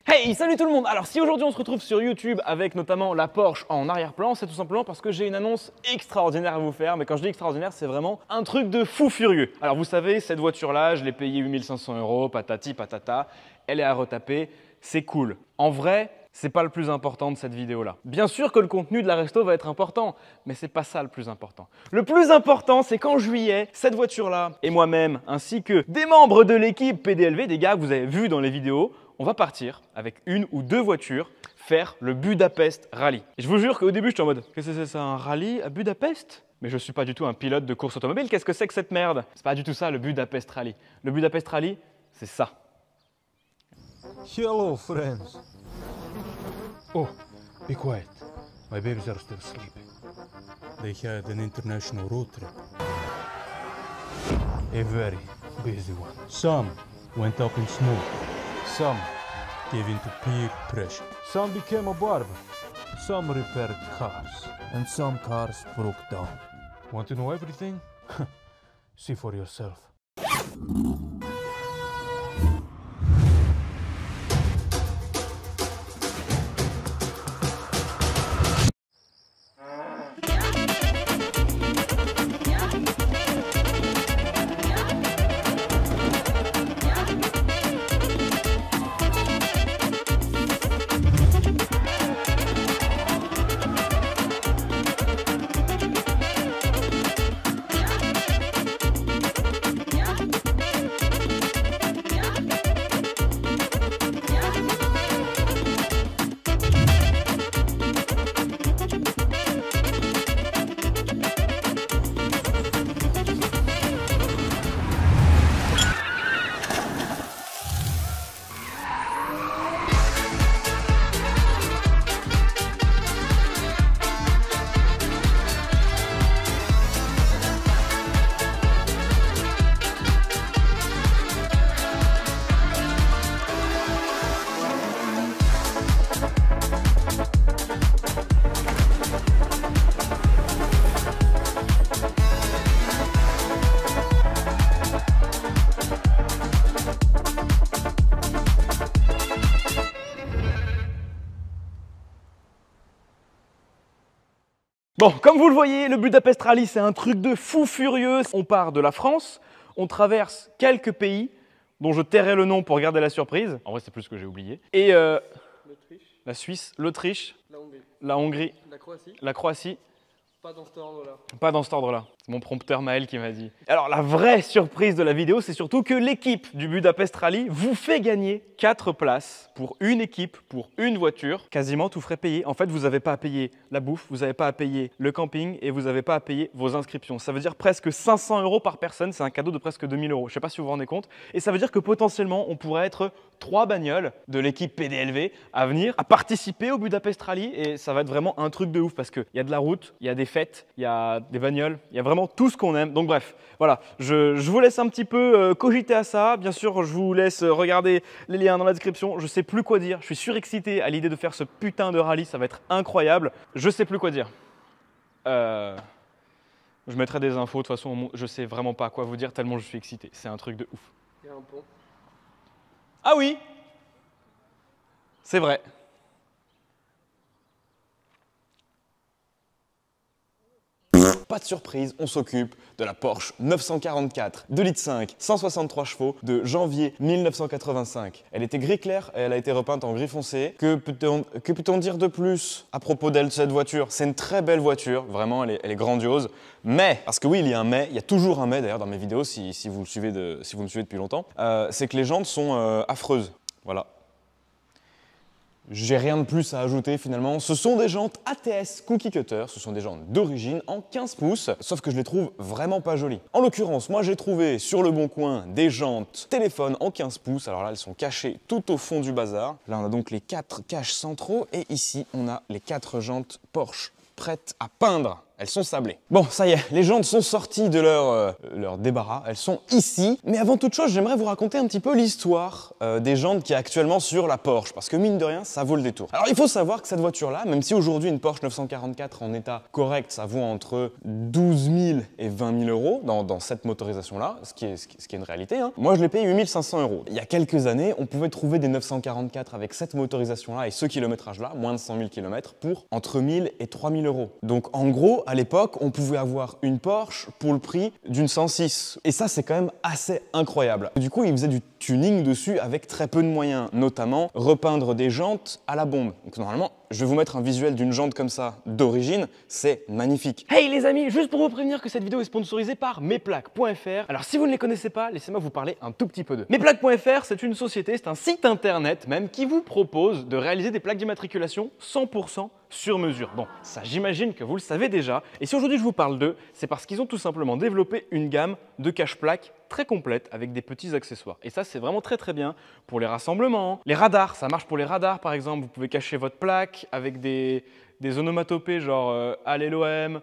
Hey, salut tout le monde! Alors si aujourd'hui on se retrouve sur YouTube avec notamment la Porsche en arrière-plan, c'est tout simplement parce que j'ai une annonce extraordinaire à vous faire. Mais quand je dis extraordinaire, c'est vraiment un truc de fou furieux. Alors vous savez, cette voiture-là, je l'ai payée 8 500 €, patati patata. Elle est à retaper, c'est cool. En vrai, c'est pas le plus important de cette vidéo-là. Bien sûr que le contenu de la resto va être important, mais c'est pas ça le plus important. Le plus important, c'est qu'en juillet, cette voiture-là et moi-même, ainsi que des membres de l'équipe PDLV, des gars que vous avez vus dans les vidéos, on va partir avec une ou deux voitures faire le Budapest Rally. Et je vous jure qu'au début, j'étais en mode « Qu'est-ce que c'est ça, un rallye à Budapest ?» Mais je suis pas du tout un pilote de course automobile, qu'est-ce que c'est que cette merde? C'est pas du tout ça le Budapest Rally. Le Budapest Rally, c'est ça. Hello, friends. Oh, be quiet. My babies are still sleeping. They had an international road trip. A very busy one. Some went up in smoke. Some gave into peer pressure. Some became a barber. Some repaired cars. And some cars broke down. Want to know everything? See for yourself. Bon, comme vous le voyez, le Budapest Rally, c'est un truc de fou furieux. On part de la France, on traverse quelques pays, dont je tairai le nom pour garder la surprise. En vrai, c'est plus ce que j'ai oublié. Et la Suisse, l'Autriche, la Hongrie, la Croatie. Pas dans cet ordre-là. Pas dans cet ordre-là. C'est mon prompteur Maël qui m'a dit. Alors la vraie surprise de la vidéo, c'est surtout que l'équipe du Budapest Rally vous fait gagner 4 places pour une équipe, pour une voiture. Quasiment tout frais payé. En fait, vous n'avez pas à payer la bouffe, vous n'avez pas à payer le camping et vous n'avez pas à payer vos inscriptions. Ça veut dire presque 500 € par personne. C'est un cadeau de presque 2000 €. Je ne sais pas si vous vous rendez compte. Et ça veut dire que potentiellement, on pourrait être 3 bagnoles de l'équipe PDLV à venir, à participer au Budapest Rally. Et ça va être vraiment un truc de ouf parce qu'il y a de la route, il y a des fêtes, il y a des bagnoles, il y a vraiment tout ce qu'on aime. Donc bref, voilà, je vous laisse un petit peu cogiter à ça. Bien sûr, je vous laisse regarder les liens dans la description. Je sais plus quoi dire. Je suis surexcité à l'idée de faire ce putain de rallye. Ça va être incroyable. Je sais plus quoi dire. Je mettrai des infos. De toute façon, je sais vraiment pas quoi vous dire tellement je suis excité. C'est un truc de ouf. Il y a un pont. Ah oui, c'est vrai. Pas de surprise, on s'occupe de la Porsche 944 2,5 litres, 163 chevaux de janvier 1985. Elle était gris clair et elle a été repeinte en gris foncé. Que peut-on dire de plus à propos d'elle, de cette voiture? C'est une très belle voiture, vraiment elle est grandiose. Mais, parce que oui, il y a un mais, il y a toujours un mais d'ailleurs dans mes vidéos si vous me suivez depuis longtemps, c'est que les jantes sont affreuses. Voilà. J'ai rien de plus à ajouter finalement. Ce sont des jantes ATS Cookie Cutter, ce sont des jantes d'origine en 15 pouces, sauf que je les trouve vraiment pas jolies. En l'occurrence, moi j'ai trouvé sur le bon coin des jantes téléphone en 15 pouces. Alors là, elles sont cachées tout au fond du bazar. Là, on a donc les 4 caches centraux et ici, on a les 4 jantes Porsche prêtes à peindre. elles sont sablées. Bon, ça y est, les jantes sont sorties de leur débarras, elles sont ici. Mais avant toute chose, j'aimerais vous raconter un petit peu l'histoire des jantes qui est actuellement sur la Porsche, parce que mine de rien, ça vaut le détour. Alors il faut savoir que cette voiture-là, même si aujourd'hui une Porsche 944 en état correct, ça vaut entre 12 000 et 20 000 euros dans cette motorisation-là, ce qui est une réalité, hein. Moi je l'ai payé 8 500 euros. Il y a quelques années, on pouvait trouver des 944 avec cette motorisation-là et ce kilométrage-là, moins de 100 000 km, pour entre 1000 et 3000 euros. Donc en gros, à l'époque, on pouvait avoir une Porsche pour le prix d'une 106. Et ça, c'est quand même assez incroyable. Du coup, ils faisaient du tuning dessus avec très peu de moyens, notamment repeindre des jantes à la bombe. Donc normalement, je vais vous mettre un visuel d'une jante comme ça d'origine, c'est magnifique. Hey les amis, juste pour vous prévenir que cette vidéo est sponsorisée par Mesplaques.fr. Alors si vous ne les connaissez pas, laissez-moi vous parler un tout petit peu d'eux. Mesplaques.fr, c'est une société, c'est un site internet même qui vous propose de réaliser des plaques d'immatriculation 100% sur mesure. Bon, ça j'imagine que vous le savez déjà. Et si aujourd'hui je vous parle d'eux, c'est parce qu'ils ont tout simplement développé une gamme de cache-plaques très complète avec des petits accessoires. Et ça, c'est vraiment très bien pour les rassemblements. Les radars, ça marche pour les radars par exemple. Vous pouvez cacher votre plaque avec des onomatopées genre Allez l'OM.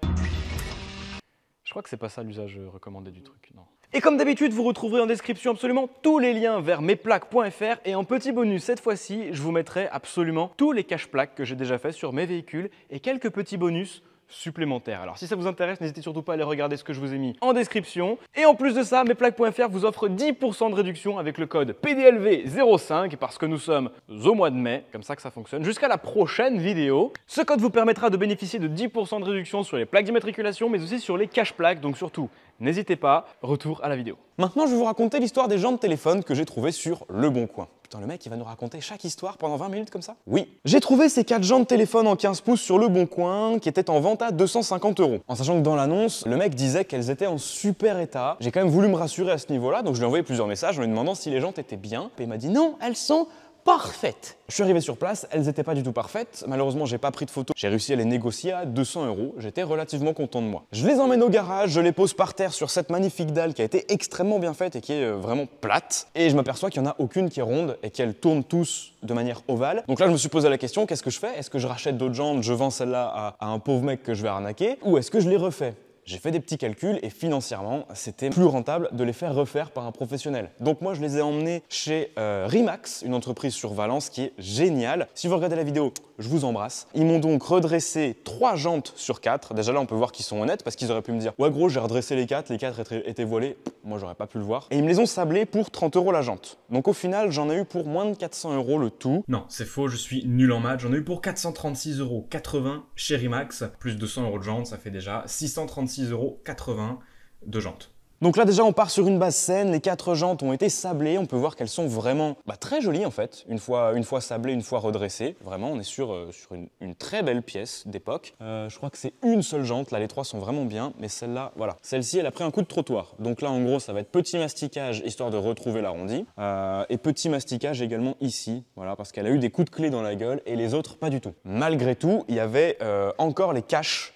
Je crois que c'est pas ça l'usage recommandé du truc, non. Et comme d'habitude, vous retrouverez en description absolument tous les liens vers mesplaques.fr et en petit bonus cette fois-ci, je vous mettrai absolument tous les cache-plaques que j'ai déjà fait sur mes véhicules et quelques petits bonus supplémentaires. Alors si ça vous intéresse, n'hésitez surtout pas à aller regarder ce que je vous ai mis en description. Et en plus de ça, mesplaques.fr vous offre 10% de réduction avec le code PDLV05 parce que nous sommes au mois de mai, comme ça que ça fonctionne, jusqu'à la prochaine vidéo. Ce code vous permettra de bénéficier de 10% de réduction sur les plaques d'immatriculation, mais aussi sur les cache-plaques, donc surtout, n'hésitez pas. Retour à la vidéo. Maintenant, je vais vous raconter l'histoire des jantes téléphone que j'ai trouvées sur Le Bon Coin. Putain, le mec, il va nous raconter chaque histoire pendant 20 minutes comme ça? Oui. J'ai trouvé ces 4 jantes téléphone en 15 pouces sur Le Bon Coin qui étaient en vente à 250 euros. En sachant que dans l'annonce, le mec disait qu'elles étaient en super état. J'ai quand même voulu me rassurer à ce niveau-là, donc je lui ai envoyé plusieurs messages en lui demandant si les jantes étaient bien. Et il m'a dit non, elles sont parfaites. Je suis arrivé sur place, elles n'étaient pas du tout parfaites. Malheureusement, j'ai pas pris de photos. J'ai réussi à les négocier à 200 euros. J'étais relativement content de moi. Je les emmène au garage, je les pose par terre sur cette magnifique dalle qui a été extrêmement bien faite et qui est vraiment plate. Et je m'aperçois qu'il n'y en a aucune qui est ronde et qu'elles tournent tous de manière ovale. Donc là, je me suis posé la question, qu'est-ce que je fais? Est-ce que je rachète d'autres jantes, je vends celle-là à un pauvre mec que je vais arnaquer? Ou est-ce que je les refais? J'ai fait des petits calculs et financièrement, c'était plus rentable de les faire refaire par un professionnel. Donc moi, je les ai emmenés chez Rimax, une entreprise sur Valence qui est géniale. Si vous regardez la vidéo, je vous embrasse. Ils m'ont donc redressé 3 jantes sur 4. Déjà là, on peut voir qu'ils sont honnêtes parce qu'ils auraient pu me dire « Ouais gros, j'ai redressé les 4 étaient voilés. » Moi, j'aurais pas pu le voir. Et ils me les ont sablés pour 30 euros la jante. Donc au final, j'en ai eu pour moins de 400 euros le tout. Non, c'est faux, je suis nul en maths. J'en ai eu pour 436,80 € chez Rimax. Plus 200 euros de jantes, ça fait déjà 636,80 € de jantes. Donc là déjà on part sur une base saine, les 4 jantes ont été sablées, on peut voir qu'elles sont vraiment très jolies en fait, une fois sablées, une fois redressées. Vraiment on est sur une très belle pièce d'époque. Je crois que c'est une seule jante, là les 3 sont vraiment bien, mais celle-là, voilà. Celle-ci elle a pris un coup de trottoir. Donc là en gros ça va être petit masticage histoire de retrouver l'arrondi. Et petit masticage également ici, voilà, parce qu'elle a eu des coups de clé dans la gueule et les autres pas du tout. Malgré tout, il y avait encore les caches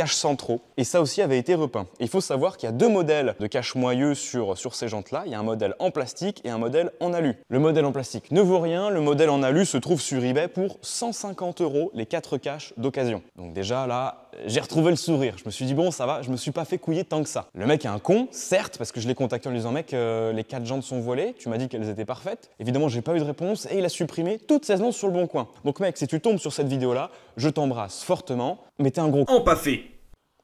centraux, et ça aussi avait été repeint. Et il faut savoir qu'il y a 2 modèles de cache moyeux sur ces jantes-là. Il y a un modèle en plastique et un modèle en alu. Le modèle en plastique ne vaut rien, le modèle en alu se trouve sur eBay pour 150 € les 4 caches d'occasion. Donc déjà là, j'ai retrouvé le sourire. Je me suis dit bon ça va, je me suis pas fait couiller tant que ça. Le mec est un con, certes, parce que je l'ai contacté en lui disant mec, les 4 jantes sont voilées, tu m'as dit qu'elles étaient parfaites. Évidemment j'ai pas eu de réponse et il a supprimé toutes ces annonces sur Le Bon Coin. Donc mec, si tu tombes sur cette vidéo-là, je t'embrasse fortement, mais t'es un gros con. Empaffé.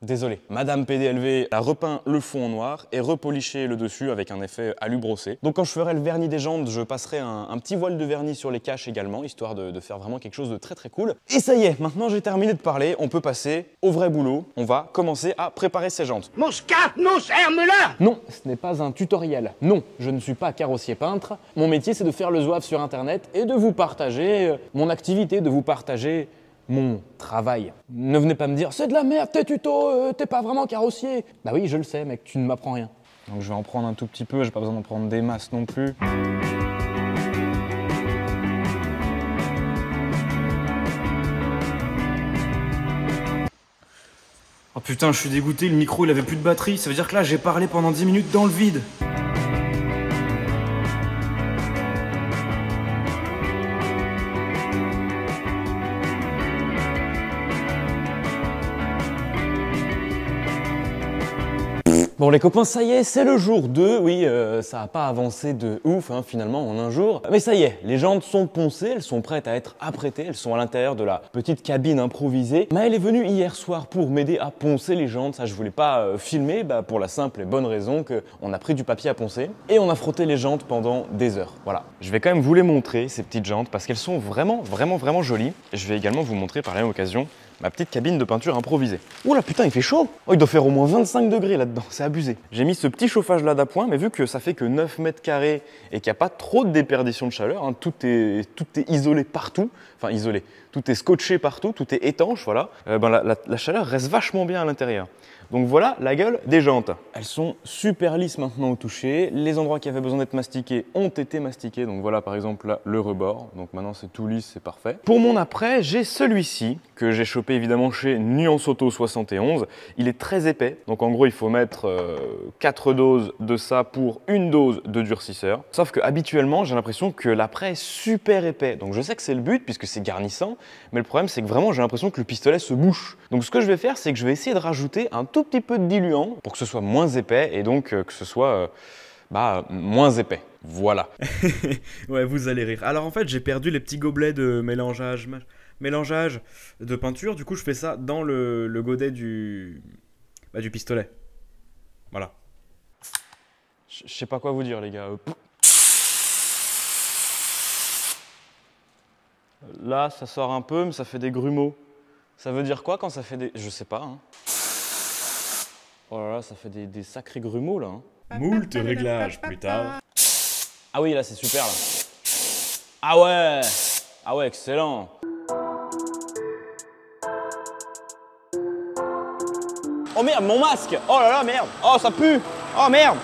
Désolé. Madame PDLV a repeint le fond en noir et repoliché le dessus avec un effet alu brossé. Donc quand je ferai le vernis des jantes, je passerai un petit voile de vernis sur les caches également, histoire de faire vraiment quelque chose de très cool. Et ça y est, maintenant j'ai terminé de parler, on peut passer au vrai boulot. On va commencer à préparer ces jantes. Moscat, mon cher Müller! Non, ce n'est pas un tutoriel. Non, je ne suis pas carrossier peintre. Mon métier c'est de faire le zouave sur internet et de vous partager mon activité, de vous partager mon travail. Ne venez pas me dire « C'est de la merde, tes tutos, t'es pas vraiment carrossier !» Bah oui, je le sais, mec, tu ne m'apprends rien. Donc je vais en prendre un tout petit peu, j'ai pas besoin d'en prendre des masses non plus. Oh putain, je suis dégoûté, le micro il avait plus de batterie. Ça veut dire que là, j'ai parlé pendant 10 minutes dans le vide. Bon les copains, ça y est, c'est le jour 2. Oui, ça n'a pas avancé de ouf hein, finalement en un jour. Mais ça y est, les jantes sont poncées, elles sont prêtes à être apprêtées, elles sont à l'intérieur de la petite cabine improvisée. Maël est venu hier soir pour m'aider à poncer les jantes. Ça, je voulais pas filmer pour la simple et bonne raison qu'on a pris du papier à poncer et on a frotté les jantes pendant des heures. Voilà. Je vais quand même vous les montrer, ces petites jantes, parce qu'elles sont vraiment jolies. Et je vais également vous montrer par la même occasion ma petite cabine de peinture improvisée. Ouh là putain, il fait chaud! Oh, il doit faire au moins 25 degrés là-dedans, c'est abusé. J'ai mis ce petit chauffage là d'appoint, mais vu que ça fait que 9 mètres carrés et qu'il n'y a pas trop de déperdition de chaleur, hein, tout est isolé partout, enfin isolé, tout est scotché partout, tout est étanche, voilà, la chaleur reste vachement bien à l'intérieur. Donc voilà la gueule des jantes. Elles sont super lisses maintenant au toucher. Les endroits qui avaient besoin d'être mastiqués ont été mastiqués. Donc voilà par exemple là, le rebord. Donc maintenant c'est tout lisse, c'est parfait. Pour mon après, j'ai celui-ci que j'ai chopé évidemment chez Nuance Auto 71. Il est très épais. Donc en gros il faut mettre 4 doses de ça pour une dose de durcisseur. Sauf que habituellement j'ai l'impression que l'après est super épais. Donc je sais que c'est le but puisque c'est garnissant. Mais le problème c'est que vraiment j'ai l'impression que le pistolet se bouche. Donc ce que je vais faire c'est que je vais essayer de rajouter un tout petit peu de diluant pour que ce soit moins épais et donc que ce soit moins épais. Voilà. Ouais, vous allez rire. Alors en fait, j'ai perdu les petits gobelets de mélangeage de peinture. Du coup, je fais ça dans le godet du pistolet. Voilà. Je sais pas quoi vous dire les gars. Là, ça sort un peu, mais ça fait des grumeaux. Ça veut dire quoi quand ça fait des... Je sais pas. Hein. Oh là là, ça fait des sacrés grumeaux là. Hein. Moult réglages plus tard. Ah oui, là c'est super là. Ah ouais, excellent. Oh merde, mon masque. Oh là là, merde. Oh, ça pue. Oh merde.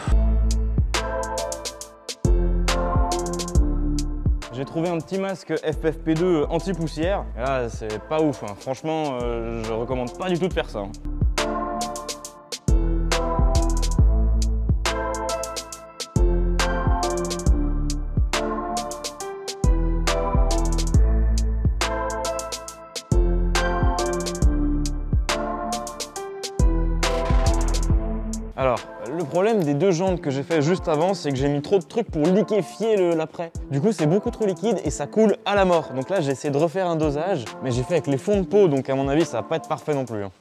J'ai trouvé un petit masque FFP2 anti-poussière. Et là, c'est pas ouf. Hein. Franchement, je recommande pas du tout de faire ça. Hein. Alors, le problème des deux jantes que j'ai fait juste avant, c'est que j'ai mis trop de trucs pour liquéfier l'après. Du coup, c'est beaucoup trop liquide et ça coule à la mort. Donc là, j'ai essayé de refaire un dosage, mais j'ai fait avec les fonds de peau, donc à mon avis, ça va pas être parfait non plus. Hein.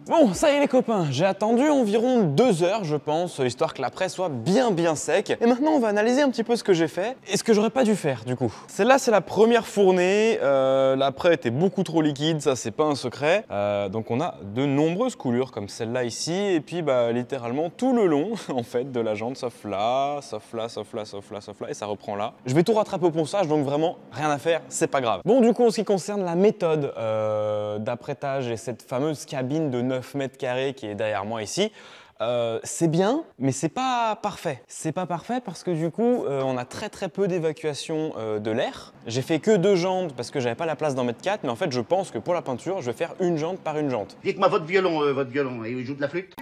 Bon, ça y est les copains, j'ai attendu environ 2 heures je pense, histoire que l'après soit bien sec. Et maintenant on va analyser un petit peu ce que j'ai fait et ce que j'aurais pas dû faire du coup. Celle-là c'est la première fournée, l'après était beaucoup trop liquide, ça c'est pas un secret. Donc on a de nombreuses coulures comme celle-là ici et puis littéralement tout le long en fait de la jante, sauf là et ça reprend là. Je vais tout rattraper au ponçage donc vraiment rien à faire, c'est pas grave. Bon du coup en ce qui concerne la méthode d'apprêtage et cette fameuse cabine de 9 mètres carrés qui est derrière moi ici, c'est bien, mais c'est pas parfait. C'est pas parfait parce que du coup, on a très peu d'évacuation de l'air. J'ai fait que 2 jantes parce que j'avais pas la place d'en mettre 4, mais en fait, je pense que pour la peinture, je vais faire une jante par une jante. Dites-moi votre violon, et il joue de la flûte?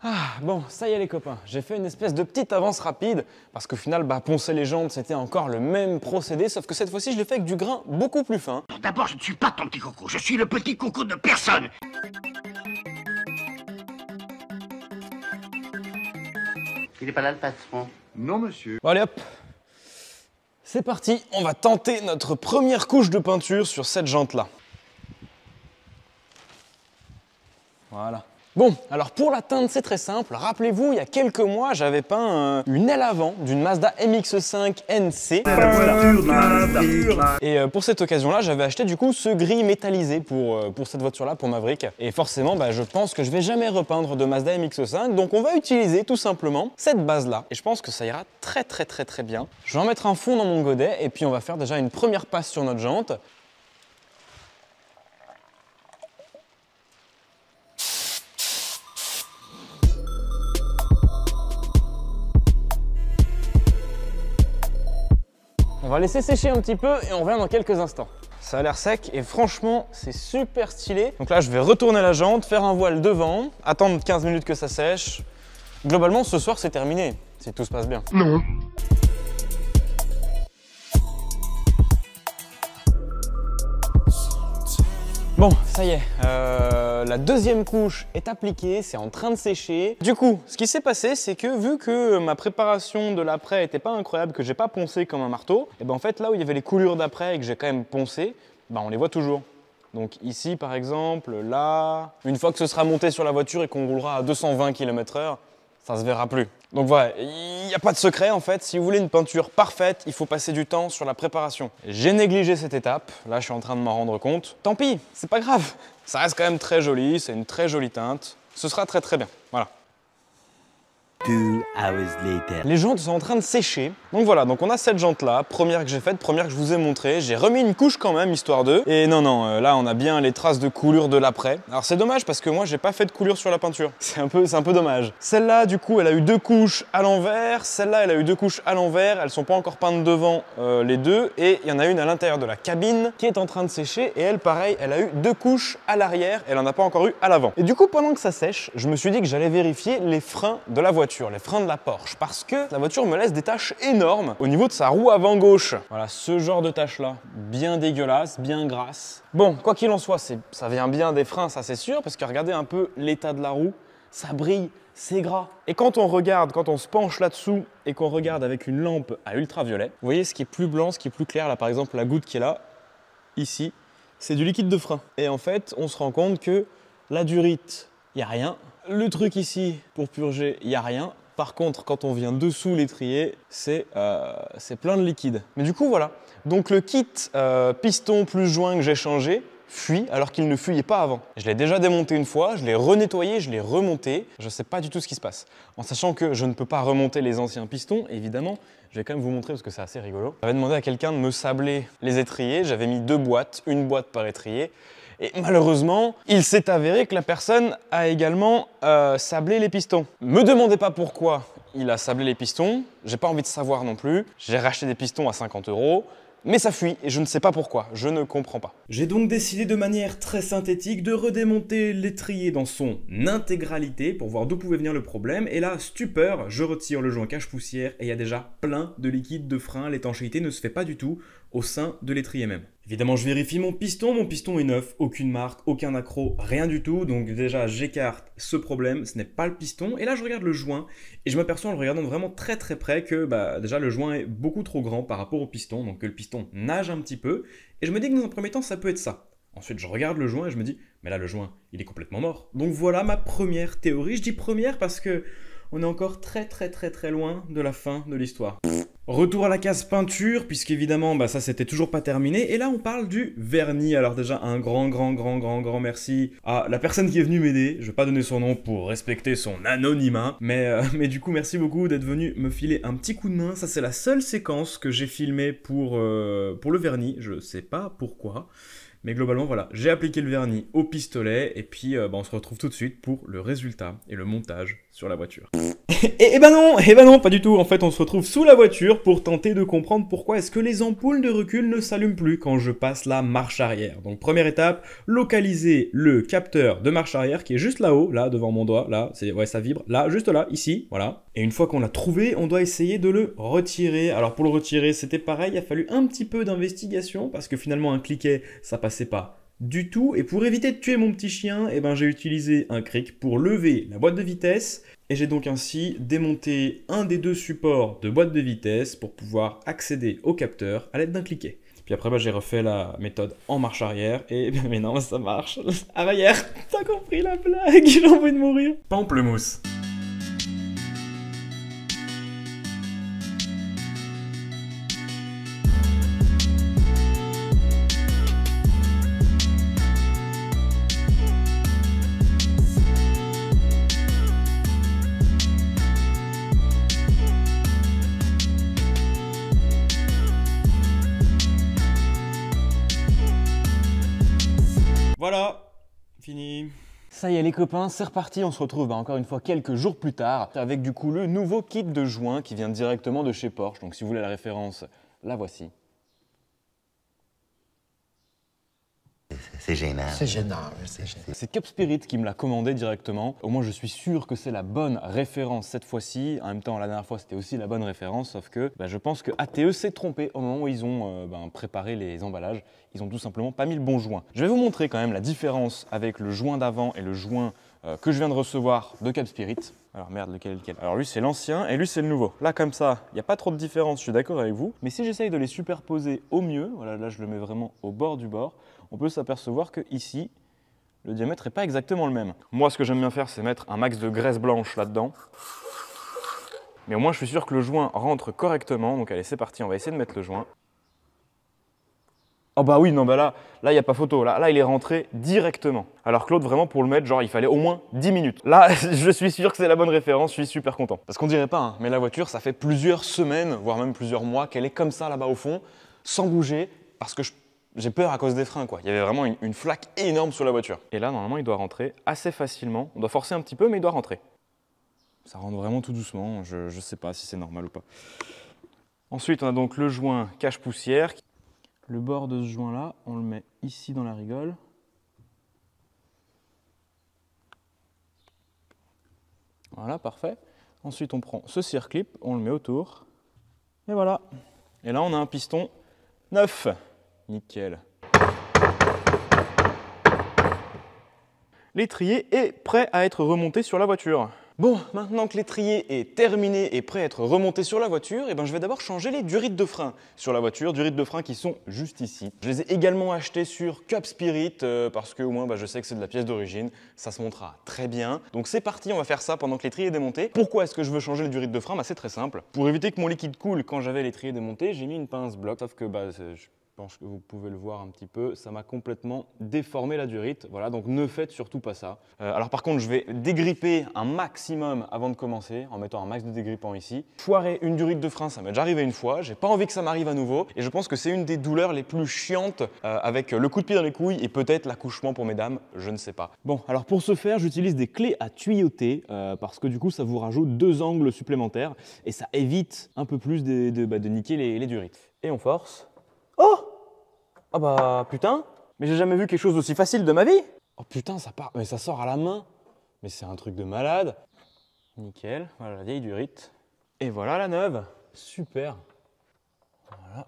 Ah, bon, ça y est les copains, j'ai fait une espèce de petite avance rapide parce qu'au final, poncer les jantes, c'était encore le même procédé, sauf que cette fois-ci, je l'ai fait avec du grain beaucoup plus fin. D'abord, je ne suis pas ton petit coco, je suis le petit coco de personne. Il est pas là le patron? Non, monsieur. Bon, allez hop, c'est parti, on va tenter notre première couche de peinture sur cette jante-là. Voilà. Bon, alors pour la teinte, c'est très simple. Rappelez-vous, il y a quelques mois, j'avais peint une aile avant d'une Mazda MX-5 NC. Et pour cette occasion-là, j'avais acheté du coup ce gris métallisé pour cette voiture-là, pour Maverick. Et forcément, je pense que je vais jamais repeindre de Mazda MX-5. Donc on va utiliser tout simplement cette base-là. Et je pense que ça ira très bien. Je vais en mettre un fond dans mon godet et puis on va faire déjà une première passe sur notre jante. On va laisser sécher un petit peu et on revient dans quelques instants. Ça a l'air sec et franchement, c'est super stylé. Donc là, je vais retourner la jante, faire un voile devant, attendre 15 minutes que ça sèche. Globalement, ce soir, c'est terminé, si tout se passe bien. Non. Bon, ça y est, la deuxième couche est appliquée, c'est en train de sécher. Du coup, ce qui s'est passé, c'est que vu que ma préparation de l'après était pas incroyable, que j'ai pas poncé comme un marteau, et ben en fait là où il y avait les coulures d'après et que j'ai quand même poncé, ben on les voit toujours. Donc ici par exemple, là, une fois que ce sera monté sur la voiture et qu'on roulera à 220 km/h, ça se verra plus. Donc voilà, il n'y a pas de secret en fait, si vous voulez une peinture parfaite, il faut passer du temps sur la préparation. J'ai négligé cette étape, là je suis en train de m'en rendre compte. Tant pis, c'est pas grave, ça reste quand même très joli, c'est une très jolie teinte. Ce sera très très bien, voilà. 2 hours later. Les jantes sont en train de sécher. Donc voilà, donc on a cette jante là, première que j'ai faite, première que je vous ai montrée. J'ai remis une couche quand même, histoire d'eux. Et non, là on a bien les traces de coulure de l'après. Alors c'est dommage parce que moi j'ai pas fait de coulure sur la peinture. C'est un peu dommage. Celle-là du coup elle a eu 2 couches à l'envers. Celle-là elle a eu 2 couches à l'envers. Elles sont pas encore peintes devant les deux. Et il y en a une à l'intérieur de la cabine qui est en train de sécher. Et elle pareil, elle a eu 2 couches à l'arrière. Elle en a pas encore eu à l'avant. Et du coup pendant que ça sèche, je me suis dit que j'allais vérifier les freins de la voiture. Les freins de la Porsche, parce que la voiture me laisse des taches énormes au niveau de sa roue avant gauche. Voilà, ce genre de taches là, bien dégueulasse, bien grasse. Bon, quoi qu'il en soit, ça vient bien des freins, ça c'est sûr, parce que regardez un peu l'état de la roue, ça brille, c'est gras. Et quand on regarde, quand on se penche là-dessous et qu'on regarde avec une lampe à ultraviolet, vous voyez ce qui est plus blanc, ce qui est plus clair, là par exemple la goutte qui est là, ici, c'est du liquide de frein. Et en fait, on se rend compte que la durite, il n'y a rien. Le truc ici, pour purger, il n'y a rien. Par contre, quand on vient dessous l'étrier, c'est plein de liquide. Mais du coup, voilà. Donc le kit piston plus joint que j'ai changé fuit alors qu'il ne fuyait pas avant. Je l'ai déjà démonté une fois, je l'ai renettoyé, je l'ai remonté. Je ne sais pas du tout ce qui se passe. En sachant que je ne peux pas remonter les anciens pistons, évidemment, je vais quand même vous montrer parce que c'est assez rigolo. J'avais demandé à quelqu'un de me sabler les étriers. J'avais mis 2 boîtes, une boîte par étrier. Et malheureusement, il s'est avéré que la personne a également sablé les pistons. Me demandez pas pourquoi il a sablé les pistons, j'ai pas envie de savoir non plus. J'ai racheté des pistons à 50 €, mais ça fuit et je ne sais pas pourquoi, je ne comprends pas. J'ai donc décidé de manière très synthétique de redémonter l'étrier dans son intégralité pour voir d'où pouvait venir le problème. Et là, stupeur, je retire le joint cache-poussière et il y a déjà plein de liquide de frein. L'étanchéité ne se fait pas du tout au sein de l'étrier même. Évidemment, je vérifie mon piston est neuf, aucune marque, aucun accroc, rien du tout. Donc déjà, j'écarte ce problème, ce n'est pas le piston. Et là, je regarde le joint et je m'aperçois en le regardant vraiment très très près que déjà le joint est beaucoup trop grand par rapport au piston, donc que le piston nage un petit peu. Et je me dis que dans un premier temps, ça peut être ça. Ensuite, je regarde le joint et je me dis, mais là, le joint, il est complètement mort. Donc voilà ma première théorie. Je dis première parce que on est encore très loin de la fin de l'histoire. Retour à la case peinture, puisqu'évidemment, ça c'était toujours pas terminé. Et là, on parle du vernis. Alors déjà, un grand merci à la personne qui est venue m'aider. Je vais pas donner son nom pour respecter son anonymat. Mais du coup, merci beaucoup d'être venu me filer un petit coup de main. Ça, c'est la seule séquence que j'ai filmée pour le vernis. Je sais pas pourquoi. Mais globalement, voilà, j'ai appliqué le vernis au pistolet et puis on se retrouve tout de suite pour le résultat et le montage sur la voiture. Et ben non, pas du tout. En fait, on se retrouve sous la voiture pour tenter de comprendre pourquoi est-ce que les ampoules de recul ne s'allument plus quand je passe la marche arrière. Donc première étape, localiser le capteur de marche arrière qui est juste là-haut, là devant mon doigt, là, ça vibre, là, juste là, ici, voilà. Et une fois qu'on l'a trouvé, on doit essayer de le retirer. Alors pour le retirer, c'était pareil, il a fallu un petit peu d'investigation parce que finalement un cliquet, ça passait pas du tout. Et pour éviter de tuer mon petit chien, j'ai utilisé un cric pour lever la boîte de vitesse. Et j'ai donc ainsi démonté un des 2 supports de boîte de vitesse pour pouvoir accéder au capteur à l'aide d'un cliquet. Puis après, j'ai refait la méthode en marche arrière et mais non, ça marche. Arrière, t'as compris la blague, j'ai envie de mourir. Pamplemousse. Voilà, fini. Ça y est les copains, c'est reparti, on se retrouve encore une fois quelques jours plus tard avec du coup le nouveau kit de joint qui vient directement de chez Porsche. Donc si vous voulez la référence, la voici. C'est gênant. C'est gênant, c'est gênant. C'est Cup Spirit qui me l'a commandé directement. Au moins, je suis sûr que c'est la bonne référence cette fois-ci. En même temps, la dernière fois, c'était aussi la bonne référence, sauf que je pense que ATE s'est trompé au moment où ils ont préparé les emballages. Ils ont tout simplement pas mis le bon joint. Je vais vous montrer quand même la différence avec le joint d'avant et le joint que je viens de recevoir de Cup Spirit. Alors merde, lequel est lequel? Alors lui c'est l'ancien et lui c'est le nouveau. Là comme ça, il n'y a pas trop de différence, je suis d'accord avec vous. Mais si j'essaye de les superposer au mieux, voilà, là je le mets vraiment au bord du bord, on peut s'apercevoir que ici, le diamètre n'est pas exactement le même. Moi ce que j'aime bien faire, c'est mettre un max de graisse blanche là-dedans. Mais au moins je suis sûr que le joint rentre correctement. Donc allez, c'est parti, on va essayer de mettre le joint. Oh bah oui, non bah là il n'y a pas photo, là il est rentré directement. Alors que l'autre, vraiment pour le mettre, genre il fallait au moins 10 minutes. Là, je suis sûr que c'est la bonne référence, je suis super content. Parce qu'on dirait pas, hein, mais la voiture, ça fait plusieurs semaines, voire même plusieurs mois, qu'elle est comme ça là-bas au fond, sans bouger, parce que j'ai peur à cause des freins quoi. Il y avait vraiment une flaque énorme sur la voiture. Et là, normalement, il doit rentrer assez facilement. On doit forcer un petit peu, mais il doit rentrer. Ça rentre vraiment tout doucement, je sais pas si c'est normal ou pas. Ensuite, on a donc le joint cache-poussière. Le bord de ce joint-là, on le met ici dans la rigole. Voilà, parfait. Ensuite, on prend ce circlip, on le met autour. Et voilà. Et là, on a un piston neuf. Nickel. L'étrier est prêt à être remonté sur la voiture. Bon, maintenant que l'étrier est terminé et prêt à être remonté sur la voiture, je vais d'abord changer les durites de frein sur la voiture, durites de frein qui sont juste ici. Je les ai également achetées sur Cup Spirit parce que au moins je sais que c'est de la pièce d'origine, ça se montera très bien. Donc c'est parti, on va faire ça pendant que l'étrier est démonté. Pourquoi est-ce que je veux changer les durites de frein? C'est très simple. Pour éviter que mon liquide coule quand j'avais l'étrier démonté, j'ai mis une pince bloc, sauf que je pense que vous pouvez le voir un petit peu, ça m'a complètement déformé la durite. Voilà, donc ne faites surtout pas ça. Alors par contre, je vais dégripper un maximum avant de commencer, en mettant un max de dégrippant ici. Foirer une durite de frein, ça m'est déjà arrivé une fois, j'ai pas envie que ça m'arrive à nouveau, et je pense que c'est une des douleurs les plus chiantes avec le coup de pied dans les couilles et peut-être l'accouchement pour mesdames, je ne sais pas. Bon, alors pour ce faire, j'utilise des clés à tuyauter, parce que du coup, ça vous rajoute 2 angles supplémentaires, et ça évite un peu plus de niquer les durites. Et on force. Oh! Ah bah putain! Mais j'ai jamais vu quelque chose d'aussi facile de ma vie! Oh putain, ça part, mais ça sort à la main! Mais c'est un truc de malade! Nickel, voilà la vieille durite. Et voilà la neuve! Super! Voilà.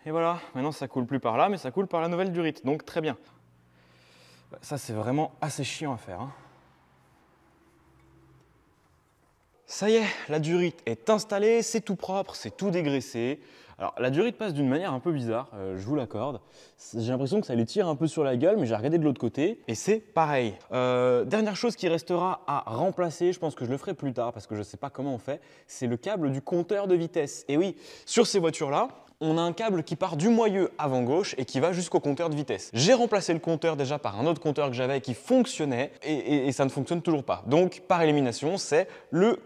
Et voilà, maintenant ça coule plus par là, mais ça coule par la nouvelle durite, donc très bien. Ça c'est vraiment assez chiant à faire, hein. Ça y est, la durite est installée, c'est tout propre, c'est tout dégraissé. Alors la durite passe d'une manière un peu bizarre, je vous l'accorde. J'ai l'impression que ça lui tire un peu sur la gueule, mais j'ai regardé de l'autre côté et c'est pareil. Dernière chose qui restera à remplacer, je pense que je le ferai plus tard parce que je ne sais pas comment on fait, c'est le câble du compteur de vitesse. Et oui, sur ces voitures-là, on a un câble qui part du moyeu avant gauche et qui va jusqu'au compteur de vitesse. J'ai remplacé le compteur déjà par un autre compteur que j'avais qui fonctionnait et ça ne fonctionne toujours pas. Donc par élimination, c'est le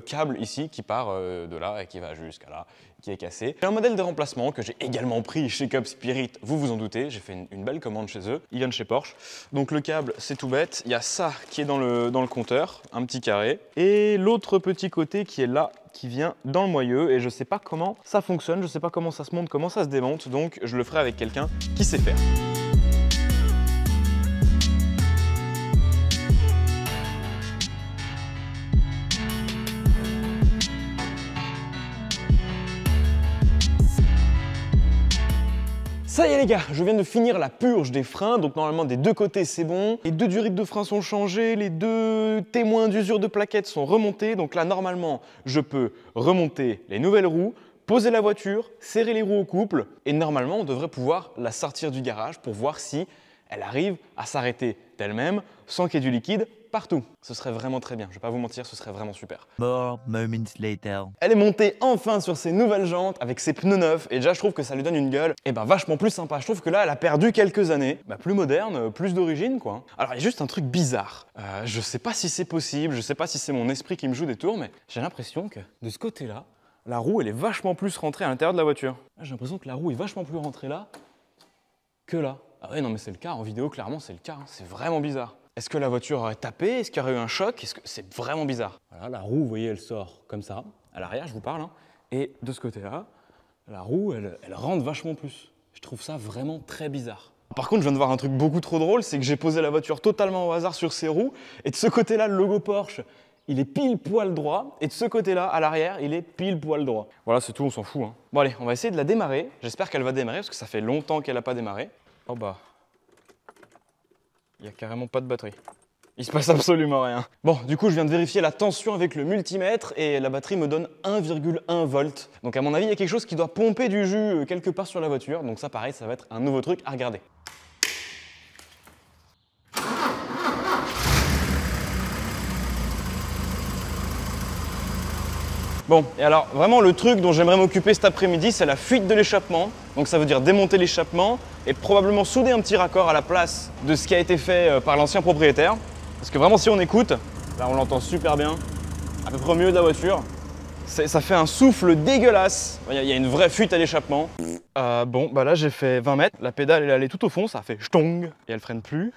câble ici qui part de là et qui va jusqu'à là, qui est cassé. J'ai un modèle de remplacement que j'ai également pris chez Cup Spirit, vous vous en doutez, j'ai fait une belle commande chez eux, il vient de chez Porsche. Donc le câble, c'est tout bête, il y a ça qui est dans le compteur, un petit carré, et l'autre petit côté qui est là, qui vient dans le moyeu, et je sais pas comment ça fonctionne, je sais pas comment ça se monte, comment ça se démonte, donc je le ferai avec quelqu'un qui sait faire. Ça y est les gars, je viens de finir la purge des freins, donc normalement des deux côtés c'est bon. Les 2 durites de frein sont changées, les 2 témoins d'usure de plaquettes sont remontés, donc là normalement je peux remonter les nouvelles roues, poser la voiture, serrer les roues au couple, et normalement on devrait pouvoir la sortir du garage pour voir si elle arrive à s'arrêter d'elle-même sans qu'il y ait du liquide partout. Ce serait vraiment très bien, je vais pas vous mentir, ce serait vraiment super. More moments later. Elle est montée enfin sur ses nouvelles jantes avec ses pneus neufs et déjà je trouve que ça lui donne une gueule vachement plus sympa. Je trouve que là elle a perdu quelques années, plus moderne, plus d'origine quoi. Alors il y a juste un truc bizarre, je sais pas si c'est possible, je sais pas si c'est mon esprit qui me joue des tours, mais j'ai l'impression que de ce côté-là, la roue elle est vachement plus rentrée à l'intérieur de la voiture. J'ai l'impression que la roue est vachement plus rentrée là que là. Ah ouais non mais c'est le cas, en vidéo clairement c'est le cas, hein. C'est vraiment bizarre. Est-ce que la voiture aurait tapé? Est-ce qu'il y aurait eu un choc? C'est vraiment bizarre. Voilà, la roue, vous voyez, elle sort comme ça, à l'arrière, je vous parle. Hein. Et de ce côté-là, la roue, elle rentre vachement plus. Je trouve ça vraiment très bizarre. Par contre, je viens de voir un truc beaucoup trop drôle, c'est que j'ai posé la voiture totalement au hasard sur ses roues, et de ce côté-là, le logo Porsche, il est pile poil droit, et de ce côté-là, à l'arrière, il est pile poil droit. Voilà, c'est tout, on s'en fout. Hein. Bon allez, on va essayer de la démarrer. J'espère qu'elle va démarrer, parce que ça fait longtemps qu'elle n'a pas démarré. Oh bah... il n'y a carrément pas de batterie. Il se passe absolument rien. Bon, du coup, je viens de vérifier la tension avec le multimètre et la batterie me donne 1,1 volts. Donc à mon avis, il y a quelque chose qui doit pomper du jus quelque part sur la voiture. Donc ça, pareil, ça va être un nouveau truc à regarder. Bon, et alors vraiment le truc dont j'aimerais m'occuper cet après-midi, c'est la fuite de l'échappement. Donc ça veut dire démonter l'échappement et probablement souder un petit raccord à la place de ce qui a été fait par l'ancien propriétaire. Parce que vraiment, si on écoute, là on l'entend super bien, à peu près au milieu de la voiture, ça fait un souffle dégueulasse. Il y a une vraie fuite à l'échappement. Bon, bah là j'ai fait 20 mètres, la pédale elle est allée tout au fond, ça a faitchtong et elle freine plus.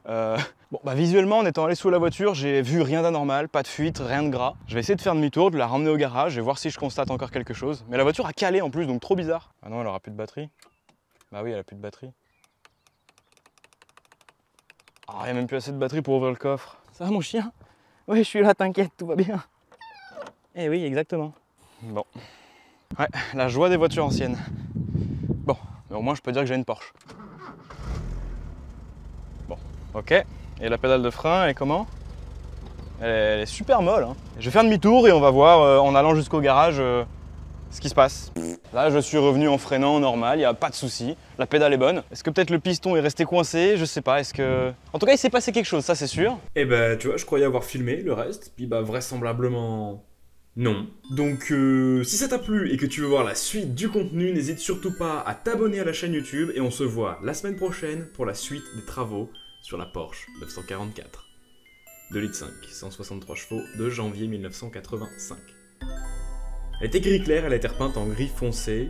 Bon, bah visuellement, en étant allé sous la voiture, j'ai vu rien d'anormal, pas de fuite, rien de gras. Je vais essayer de faire demi-tour, de la ramener au garage et voir si je constate encore quelque chose. Mais la voiture a calé en plus, donc trop bizarre. Ah non, elle aura plus de batterie. Bah oui, elle a plus de batterie. Ah, il n'y a même plus assez de batterie pour ouvrir le coffre. Ça va mon chien? Oui, je suis là, t'inquiète, tout va bien. Eh oui, exactement. Bon. Ouais, la joie des voitures anciennes. Bon, mais au moins je peux dire que j'ai une Porsche. Bon, ok. Et la pédale de frein, elle est comment? Elle est super molle. Hein. Je vais faire demi-tour et on va voir en allant jusqu'au garage ce qui se passe. Là, je suis revenu en freinant normal, il n'y a pas de souci. La pédale est bonne. Est-ce que peut-être le piston est resté coincé? Je sais pas. Est-ce que... En tout cas, il s'est passé quelque chose, ça c'est sûr. Eh ben, tu vois, je croyais avoir filmé le reste, puis bah vraisemblablement... non. Donc, si ça t'a plu et que tu veux voir la suite du contenu, n'hésite surtout pas à t'abonner à la chaîne YouTube et on se voit la semaine prochaine pour la suite des travaux sur la Porsche 944. 2,5 litres, 163 chevaux, de janvier 1985. Elle était gris clair, elle a été repeinte en gris foncé.